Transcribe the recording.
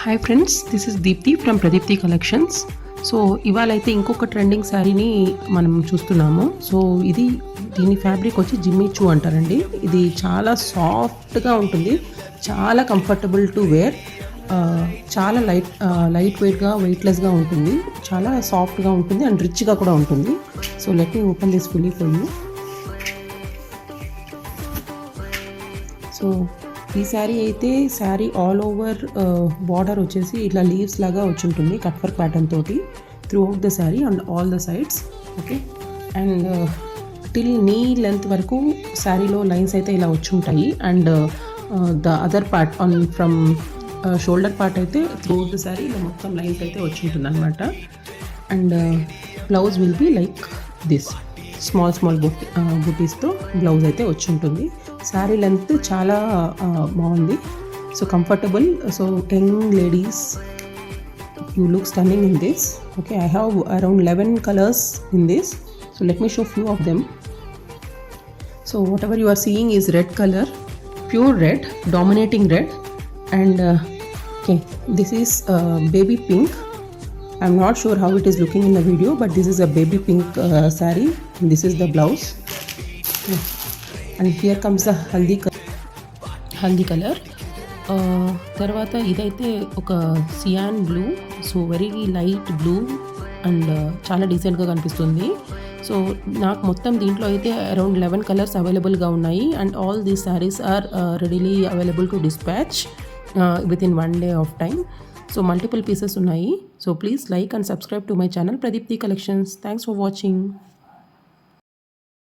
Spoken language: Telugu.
Hi friends, this is Deepthi from Pradeepthi collections. So ఇవాళ అయితే ఇంకొక ట్రెండింగ్ శారీని మనం చూస్తున్నాము. సో దీని ఫ్యాబ్రిక్ వచ్చి జిమ్మిచూ అంటారండి. ఇది చాలా సాఫ్ట్గా ఉంటుంది, చాలా కంఫర్టబుల్ టు వేర్, చాలా లైట్ వెయిట్గా వెయిట్లెస్గా ఉంటుంది, చాలా సాఫ్ట్గా ఉంటుంది అండ్ రిచ్గా కూడా ఉంటుంది. So let me open this fully for you. So ఈ శారీ అయితే శారీ ఆల్ ఓవర్ బార్డర్ వచ్చేసి ఇట్లా లీవ్స్ లాగా వచ్చి ఉంటుంది కట్ వర్క్ ప్యాటర్న్ తోటి throughout the sari and all the sides. Okay, and till knee length వరకు శారీలో లైన్స్ అయితే ఇలా వచ్చి ఉంటాయి. And the other part from shoulder part అయితే త్రూ అవుట్ ద శారీ ఇలా మొత్తం లైన్స్ అయితే వచ్చి ఉంటుంది అనమాట. And blouse will be like this small బుటీస్తో బ్లౌజ్ అయితే వచ్చి ఉంటుంది. శారీ లెంత్ చాలా బాగుంది, so comfortable. So young ladies, you look stunning in this. Okay, I have around 11 colours in this. So let me show few of them. So whatever you are seeing is red colour, pure red, dominating red. And okay, this is baby pink. I'm not sure how it is looking in the video, but this is a baby pink saree. This is the blouse. And here comes the haldi color. తర్వాత ఇదైతే ఒక cyan blue, so very light blue and చాలా డీసెంట్గా కనిపిస్తుంది. సో నాకు మొత్తం దీంట్లో అయితే అరౌండ్ 11 కలర్స్ అవైలబుల్గా ఉన్నాయి. And all these saris are readily available to dispatch within 1 day of time. So multiple pieces ఉన్నాయి. So please like and subscribe to my channel Pradipti Collections. Thanks for watching.